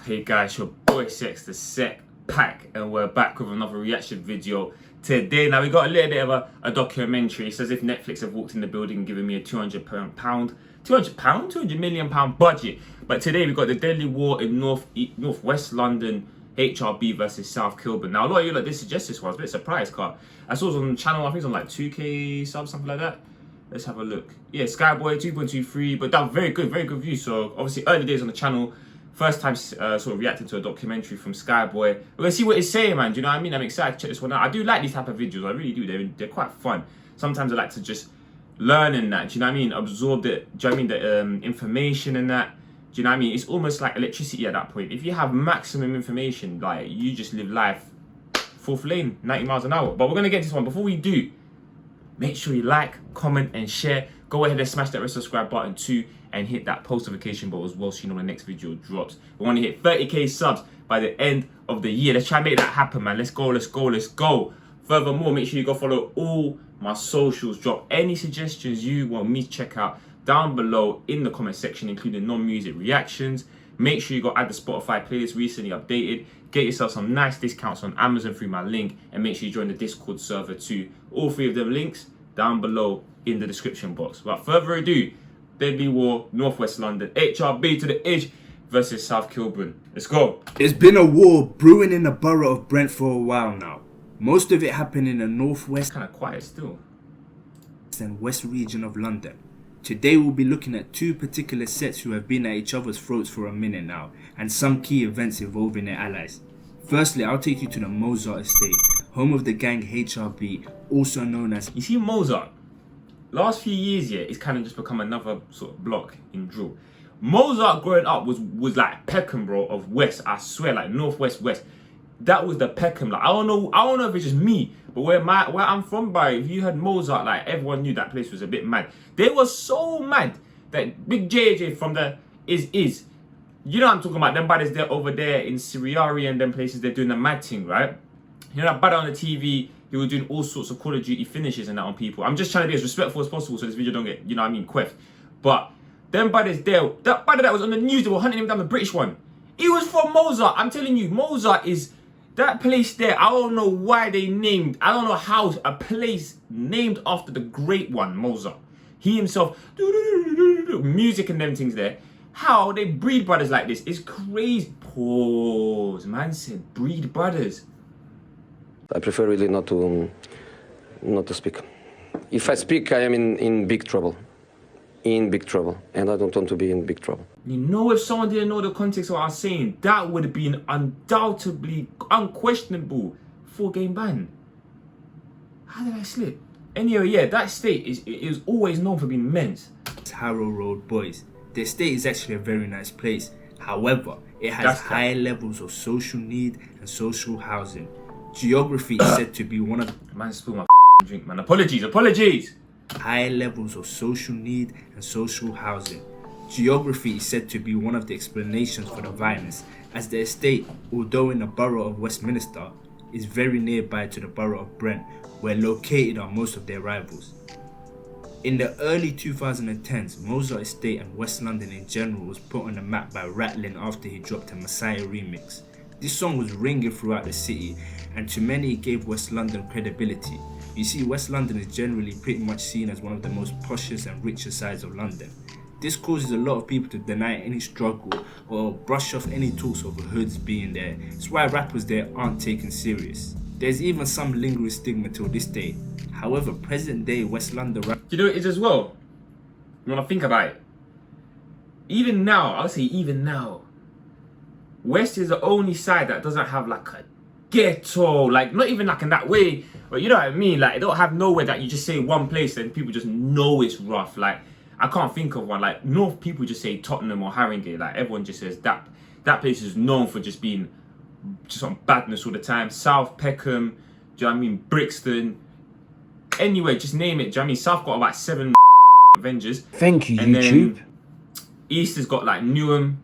Hey guys, your boy Sex, TheSecPaq, and we're back with another reaction video today. Now we got a little bit of a documentary. It's as if Netflix have walked in the building and given me a £200 million budget. But today we got the deadly war in northwest London, HRB versus South Kilburn. Now a lot of you did suggest this one. I was a bit surprised, car. I saw it on the channel. I think it's on like 2K subs, something like that. Let's have a look. Yeah, Skyboy 2.23, but that was very good view. So obviously early days on the channel. First time sort of reacting to a documentary from Skyboy. We're gonna see what it's saying, man. Do you know what I mean? I'm excited to check this one out. I do like these type of videos. I really do. They're quite fun. Sometimes I like to just learn in that. Do you know what I mean? Absorb the. Do you know what I mean? The information in that. Do you know what I mean? It's almost like electricity at that point. If you have maximum information, like you just live life fourth lane, 90 miles an hour. But we're gonna get this one. Before we do, make sure you like, comment, and share. Go ahead and smash that red subscribe button too, and hit that post notification bell as well so you know when the next video drops. We want to hit 30k subs by the end of the year. Let's try and make that happen, man. Let's go. Furthermore, make sure you go follow all my socials. Drop any suggestions you want me to check out down below in the comment section, including non-music reactions. Make sure you go add the Spotify playlist recently updated. Get yourself some nice discounts on Amazon through my link, and make sure you join the Discord server too. All three of them links down below in the description box. Without further ado, deadly war, northwest London, HRB to the edge versus South Kilburn. Let's go. There's been a war brewing in the borough of Brent for a while now. Most of it happened in the northwest Kind of quiet still. and west region of London. Today we'll be looking at two particular sets who have been at each other's throats for a minute now, and some key events involving their allies. Firstly, I'll take you to the Mozart estate, home of the gang HRB, also known as... You see Mozart, last few years, yeah, it's kind of just become another sort of block in drill. Mozart growing up was like Peckham, bro, of West. I swear, like northwest West. That was the Peckham. Like I don't know if it's just me, but where I'm from, by if you heard Mozart, like everyone knew that place was a bit mad. They were so mad that Big JJ from the is. You know what I'm talking about, them buddies there over there in Syriari and them places, they're doing the mad thing, right? You know that buddy on the TV, he was doing all sorts of Call of Duty finishes and that on people. I'm just trying to be as respectful as possible so this video don't get, you know what I mean, queffed. But them buddies there, that buddy that was on the news, they were hunting him down, the British one. He was from Mozart. I'm telling you, Mozart is, that place there, I don't know why they named, I don't know how a place named after the great one, Mozart. He himself, music and them things there. How they breed brothers like this is crazy. Pause, man said breed brothers. I prefer really not to speak. If I speak, I am in big trouble. In big trouble. And I don't want to be in big trouble. You know, if someone didn't know the context of what I was saying, that would have been undoubtedly, unquestionable 4-game ban. How did I slip? Anyway, yeah, that state is always known for being men's. Harrow Road boys. The estate is actually a very nice place. However, it has high levels of social need and social housing. Geography is said to be one of the... Man, spill my drink, man. Apologies. High levels of social need and social housing. Geography is said to be one of the explanations for the violence, as the estate, although in the borough of Westminster, is very nearby to the borough of Brent, where located are most of their rivals. In the early 2010s, Mozart Estate and West London in general was put on the map by Ratlin after he dropped a Messiah remix. This song was ringing throughout the city, and to many it gave West London credibility. You see, West London is generally pretty much seen as one of the most poshest and richest sides of London. This causes a lot of people to deny any struggle or brush off any talks of hoods being there. It's why rappers there aren't taken serious. There's even some lingering stigma till this day. However, present day West London rap... You know what it is as well? You want to think about it? Even now, I'll say even now, West is the only side that doesn't have like a ghetto, like not even like in that way, but you know what I mean? Like, they don't have nowhere that you just say one place and people just know it's rough. Like, I can't think of one. Like, North people just say Tottenham or Haringey. Like, everyone just says that place is known for just being just on badness all the time. South, Peckham, do you know what I mean? Brixton. Anyway, just name it. Do you know what I mean? South got about 7 Avengers. Thank you, and YouTube. Then East has got like Newham,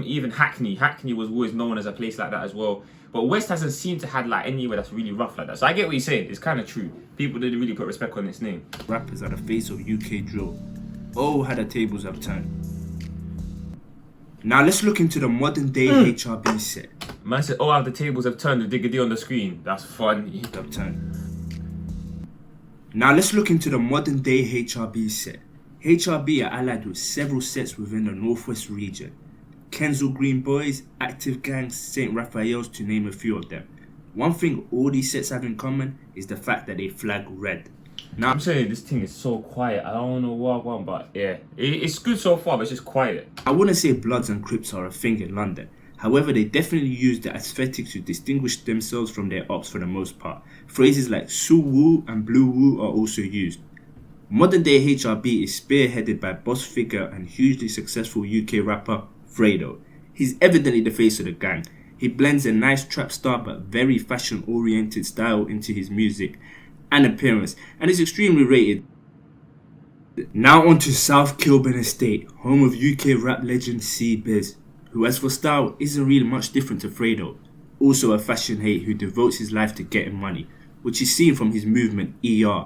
even Hackney. Hackney was always known as a place like that as well. But West hasn't seemed to have like anywhere that's really rough like that. So I get what you're saying. It's kind of true. People didn't really put respect on its name. Rappers are the face of UK drill. Oh, how the tables have turned. Now let's look into the modern day HRB set. Man said, oh, how the tables have turned, the diggity on the screen. That's funny. Have turned. Now let's look into the modern day HRB set. HRB are allied with several sets within the Northwest region. Kensal Green Boys, Active Gangs, St. Raphael's, to name a few of them. One thing all these sets have in common is the fact that they flag red. Now I'm saying this thing is so quiet. I don't know what I want, but yeah. It's good so far, but it's just quiet. I wouldn't say Bloods and Crips are a thing in London. However, they definitely use the aesthetics to distinguish themselves from their ops for the most part. Phrases like Su Woo and Blue Woo are also used. Modern day HRB is spearheaded by boss figure and hugely successful UK rapper Fredo. He's evidently the face of the gang. He blends a nice trap star but very fashion oriented style into his music and appearance, and is extremely rated. Now on to South Kilburn Estate, home of UK rap legend C-Biz, who as for style isn't really much different to Fredo. Also a fashion hate who devotes his life to getting money, which is seen from his movement ER.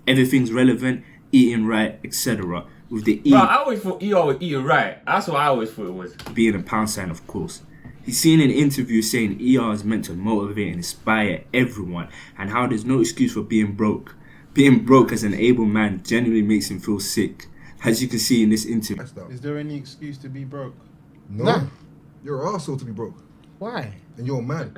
Everything's relevant, eating right, etc. With the E Bro, I always thought ER was eating right. That's what I always thought it was. being a pound sign, of course. He's seen in interviews saying ER is meant to motivate and inspire everyone, and how there's no excuse for being broke. Being broke as an able man genuinely makes him feel sick, as you can see in this interview. Is there any excuse to be broke? No. Nah. You're an arsehole to be broke. Why? And you're a man.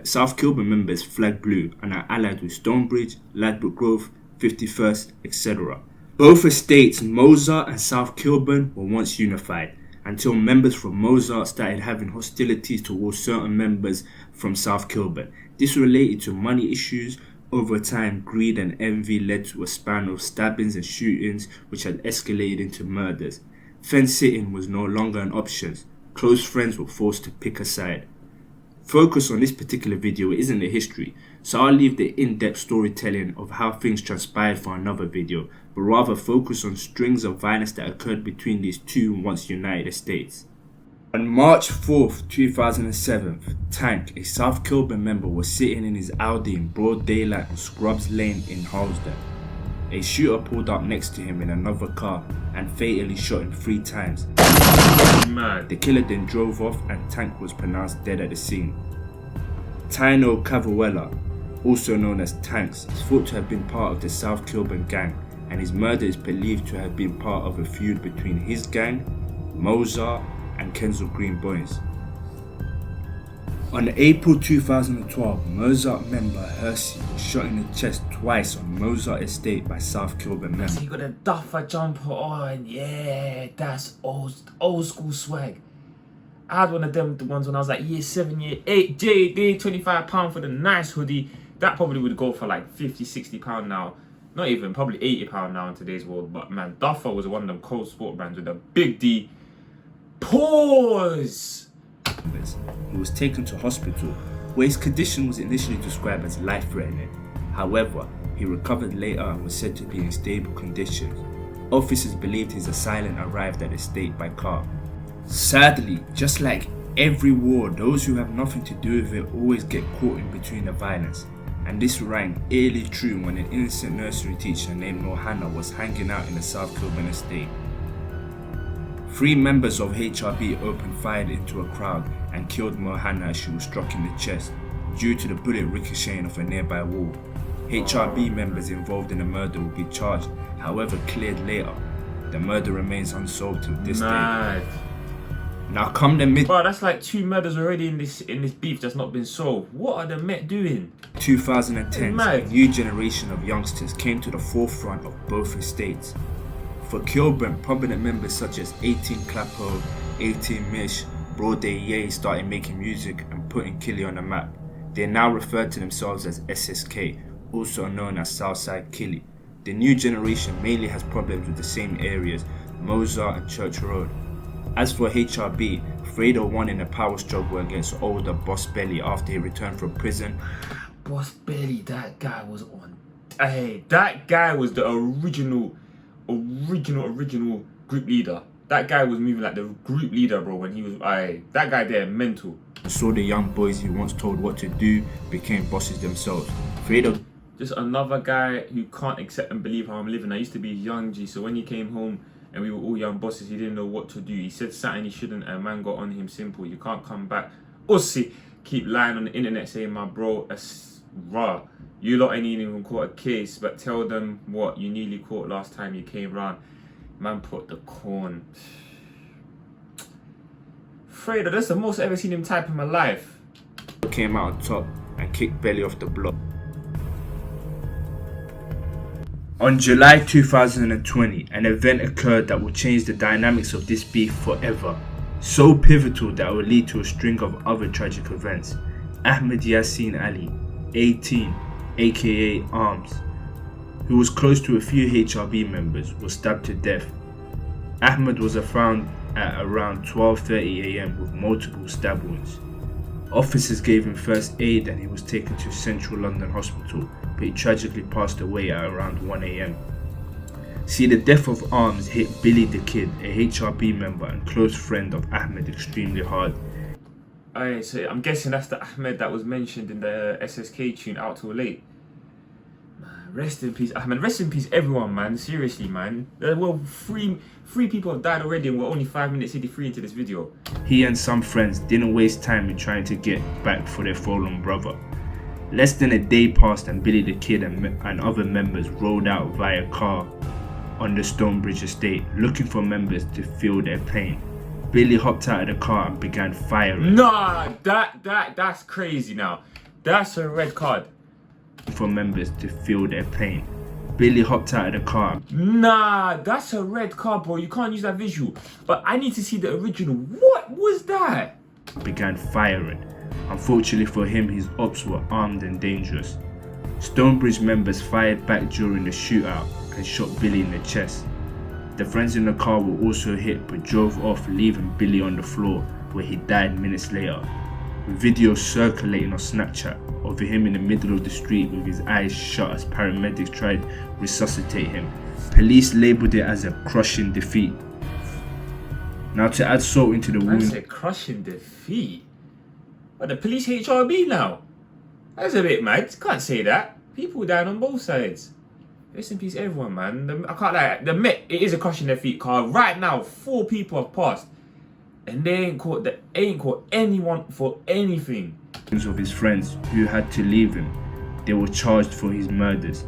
South Kilburn members flag blue and are allied with Stonebridge, Ladbroke Grove, 51st, etc. Both estates, Mozart and South Kilburn, were once unified, until members from Mozart started having hostilities towards certain members from South Kilburn. This related to money issues. Over time, greed and envy led to a span of stabbings and shootings which had escalated into murders. Fence sitting was no longer an option. Close friends were forced to pick a side. Focus on this particular video isn't the history, so I'll leave the in-depth storytelling of how things transpired for another video, but rather focus on strings of violence that occurred between these two once united estates. On March 4th, 2007, Tank, a South Kilburn member, was sitting in his Audi in broad daylight on Scrubs Lane in Halsden. A shooter pulled up next to him in another car and fatally shot him 3 times. Man. The killer then drove off and Tank was pronounced dead at the scene. Tino Cavallella, also known as Tanks, is thought to have been part of the South Kilburn gang, and his murder is believed to have been part of a feud between his gang, Mozart, and Kensal Green Boys. On April 2012, Mozart member Hersey was shot in the chest twice on Mozart estate by South Kilburn So member. you got a duffer jumper on, yeah, that's old school swag. I had one of them the ones when I was like year 7, year 8, JD, £25 for the nice hoodie. That probably would go for like £50-60 now. Not even, probably £80 now in today's world. But man, Duffer was one of them cold sport brands with a big D. Pause! He was taken to hospital, where his condition was initially described as life-threatening. However, he recovered later and was said to be in stable condition. Officers believed his assailant arrived at the estate by car. Sadly, just like every war, those who have nothing to do with it always get caught in between the violence. And this rang eerily true when an innocent nursery teacher named Nohana was hanging out in the South Kilburn estate. 3 members of HRB opened fire into a crowd and killed Mohana as she was struck in the chest due to the bullet ricocheting off a nearby wall. HRB members involved in the murder will be charged, however cleared later. The murder remains unsolved to this day. Mad. Now come the mid Bro, that's like 2 murders already in this beef that's not been solved. What are the Met doing? 2010s, Mad. a new generation of youngsters came to the forefront of both estates. For Kilburn, prominent members such as 18 Clappo, 18 Mish, Broadday Ye started making music and putting Killy on the map. They now refer to themselves as SSK, also known as Southside Killy. The new generation mainly has problems with the same areas, Mozart and Church Road. As for HRB, Fredo won in a power struggle against older Boss Belly after he returned from prison. Boss Belly, that guy was on. Hey, that guy was the original group leader. That guy was moving like the group leader, bro, when he was, that guy there, mental. Saw the young boys he once told what to do became bosses themselves. Fredo Just another guy who can't accept and believe how I'm living. I used to be young G, so when he came home and we were all young bosses, he didn't know what to do. He said something he shouldn't, and man got on him simple. You can't come back. Ussy, keep lying on the internet saying, my bro, raw. You lot ain't even caught a case, but tell them what you nearly caught last time you came round. Man put the corn. Fredo, that's the most I've ever seen him type in my life. Came out on top and kicked Belly off the block. On July 2020, an event occurred that will change the dynamics of this beef forever. So pivotal that it will lead to a string of other tragic events. Ahmed Yassin Ali, 18, aka Armz, who was close to a few HRB members, was stabbed to death. Ahmed was found at around 12:30 AM with multiple stab wounds. Officers gave him first aid and he was taken to Central London Hospital, but he tragically passed away at around 1 AM. See, the death of Armz hit Billy the Kid, a HRB member and close friend of Ahmed, extremely hard. Alright, so I'm guessing that's the Ahmed that was mentioned in the SSK tune, Out Too Late. Man, rest in peace, Ahmed. Rest in peace, everyone, man. Seriously, man. Well, three people have died already, and we're only 5 minutes 83 into this video. He and some friends didn't waste time in trying to get back for their fallen brother. Less than a day passed and Billy the Kid and other members rode out via car on the Stonebridge estate, looking for members to feel their pain. Billy hopped out of the car and began firing. Nah, that's crazy now. That's a red card. For members to feel their pain. Billy hopped out of the car. Nah, that's a red card, bro. You can't use that visual. But I need to see the original. What was that? Began firing. Unfortunately for him, his ops were armed and dangerous. Stonebridge members fired back during the shootout and shot Billy in the chest. The friends in the car were also hit but drove off, leaving Billy on the floor, where he died minutes later. Videos circulating on Snapchat of him in the middle of the street with his eyes shut as paramedics tried to resuscitate him. Police labelled it as a crushing defeat. Now to add salt into the wound. That's a crushing defeat. But the police HRB now? That's a bit mad. Can't say that. People died on both sides. Rest in peace, everyone, man. I can't lie. The Met, it is a crushing defeat, cause right now 4 people have passed, and they ain't caught anyone for anything. Of his friends who had to leave him, they were charged for his murders.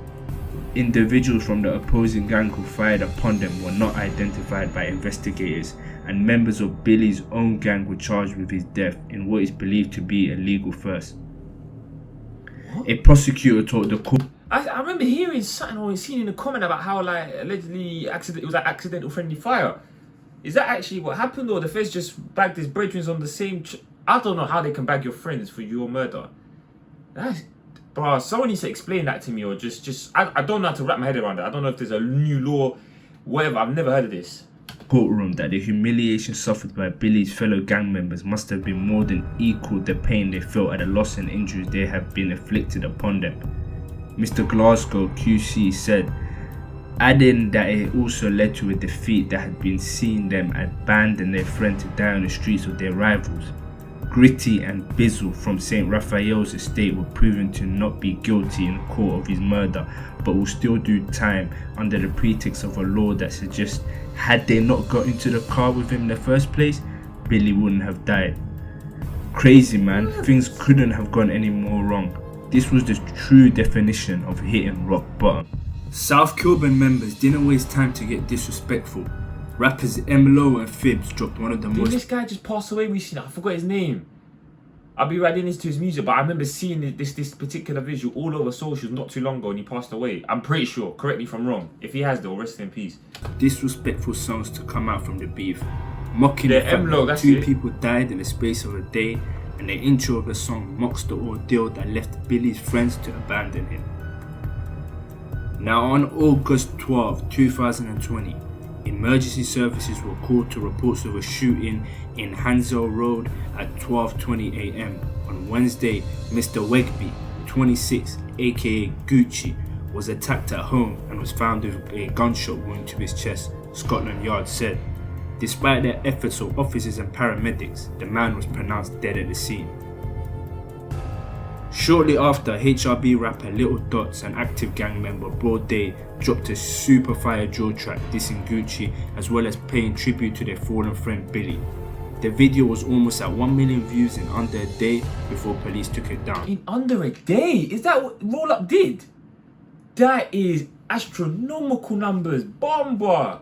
Individuals from the opposing gang who fired upon them were not identified by investigators, and members of Billy's own gang were charged with his death in what is believed to be a legal first. A prosecutor told the court. I remember hearing something or seeing in a comment about how like allegedly it was like accidental friendly fire. Is that actually what happened, or the feds just bagged his brethren on the same? I don't know how they can bag your friends for your murder. That's, bro. Someone needs to explain that to me, or I don't know how to wrap my head around it. I don't know if there's a new law, whatever. I've never heard of this. Courtroom that the humiliation suffered by Billy's fellow gang members must have been more than equaled the pain they felt at the loss and injuries they have been inflicted upon them. Mr. Glasgow QC said, adding that it also led to a defeat that had been seeing them abandon their friend to die on the streets of their rivals. Gritty and Bizzle from St. Raphael's estate were proven to not be guilty in court of his murder, but will still do time under the pretext of a law that suggests had they not got into the car with him in the first place, Billy wouldn't have died. Crazy, man. Things couldn't have gone any more wrong. This was the true definition of hitting rock bottom. South Kilburn members didn't waste time to get disrespectful. Rappers MLO and Fibs dropped one of the Did most. this guy just pass away recently? I forgot his name. I'll be right into his music, but I remember seeing this particular visual all over socials not too long ago, and he passed away. I'm pretty sure. Correct me if I'm wrong. If he has, though, rest in peace. Disrespectful songs to come out from the beef, mocking The the fact MLO, that that's 2 it. people died in the space of a day, and the intro of the song mocks the ordeal that left Billy's friends to abandon him. Now on August 12, 2020, emergency services were called to reports of a shooting in Hansel Road at 12:20 AM. On Wednesday, Mr. Wegby, 26, aka Gucci, was attacked at home and was found with a gunshot wound to his chest, Scotland Yard said. Despite their efforts of officers and paramedics, the man was pronounced dead at the scene. Shortly after, HRB rapper Little Dots, an active gang member, Broad Day, dropped a super fire jaw track dissing Gucci as well as paying tribute to their fallen friend Billy. The video was almost at 1 million views in under a day before police took it down. In under a day? Is that what Roll Up did? That is astronomical numbers. Bomba!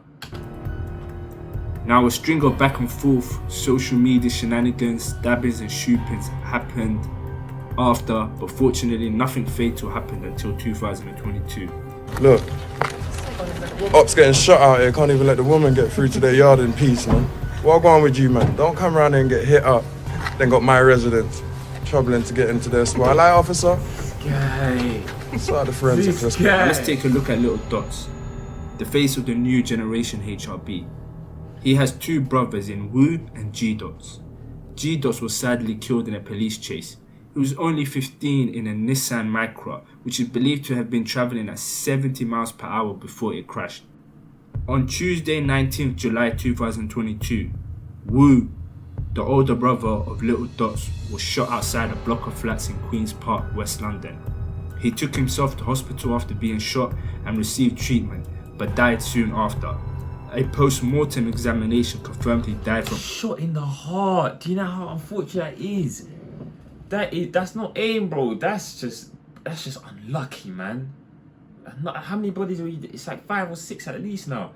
Now a string of back and forth social media shenanigans, stabbings and shootings happened after, but fortunately nothing fatal happened until 2022. Look, ops getting shot out here, can't even let the woman get through to their yard in peace, man. What going on with you, man? Don't come around here and get hit up, then got my residents troubling to get into their spot. Like, officer? Guy. Start the forensics. Let's go. guy. Let's take a look at Little Dots, the face of the new generation HRB. He has two brothers in Woo and G Dots. G Dots was sadly killed in a police chase. He was only 15 in a Nissan Micra, which is believed to have been travelling at 70 miles per hour before it crashed. On Tuesday 19th July 2022, Woo, the older brother of Little Dots, was shot outside a block of flats in Queen's Park, West London. He took himself to hospital after being shot and received treatment, but died soon after. A post-mortem examination confirmed he died from Shot in the heart. Do you know how unfortunate that is? That's not aim, bro. That's just unlucky, man. How many bodies are we? It's like 5 or 6 at least now.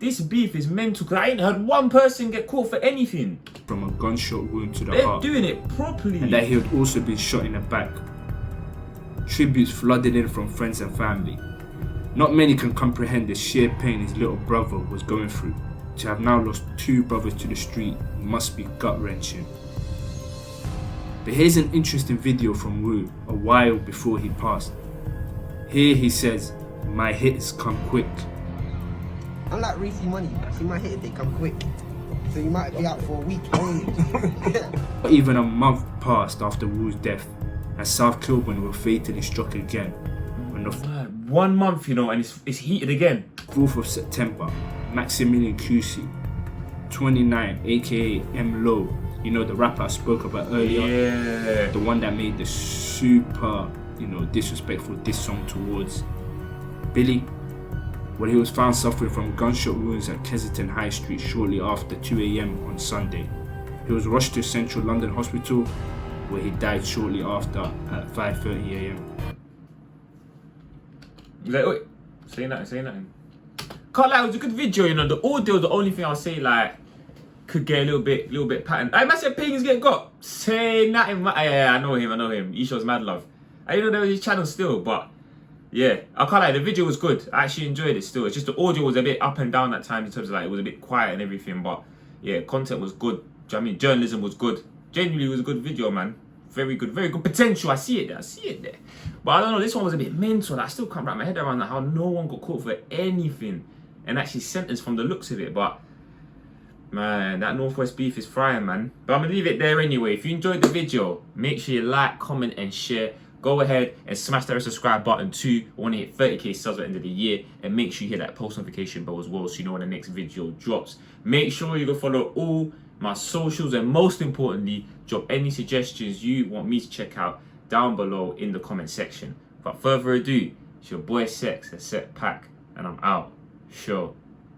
This beef is mental, because I ain't heard one person get caught for anything. from a gunshot wound to the They're heart, doing it properly. and that he had also been shot in the back. Tributes flooded in from friends and family. Not many can comprehend the sheer pain his little brother was going through. To have now lost 2 brothers to the street must be gut-wrenching. But here's an interesting video from Woo a while before he passed. Here he says, "My hits come quick." I'm like Reese Money. See my hit, they come quick. So you might be out for a week only. But even a month passed after Woo's death, and South Kilburn were fatally struck again. On the 1 month, you know, and it's heated again. 4th of September, Maximilian QC, 29, aka M Low, you know, the rapper I spoke about earlier, Yeah. the one that made the super, disrespectful diss song towards Billy. Well, he was found suffering from gunshot wounds at Kensington High Street shortly after 2 a.m. on Sunday. He was rushed to Central London Hospital, where he died shortly after at 5:30 a.m. He's like, wait, say nothing. Can't lie, it was a good video, you know. The audio is the only thing I'll say, like, could get a little bit patterned. I must say Pagans get got. Say nothing. Yeah, I know him. He shows mad love. I didn't know there was his channel still, but yeah, I can't lie, the video was good. I actually enjoyed it still. It's just the audio was a bit up and down at times in terms of like, it was a bit quiet and everything, but yeah, content was good. Do you know what I mean? Journalism was good. Genuinely, it was a good video, man. Very good potential. I see it there. But I don't know, this one was a bit mental. I still can't wrap my head around how no one got caught for anything and actually sentenced from the looks of it. But man, that NorthWest beef is frying, man. But I'm gonna leave it there anyway. If you enjoyed the video, make sure you like, comment and share. Go ahead and smash that subscribe button too. I want to hit 30k subs at the end of the year, and make sure you hit that post notification bell as well so you know when the next video drops. Make sure you go follow all my socials, and most importantly, drop any suggestions you want me to check out down below in the comment section. Without further ado, it's your boy Sex, TheSecPaq, and I'm out. Sure.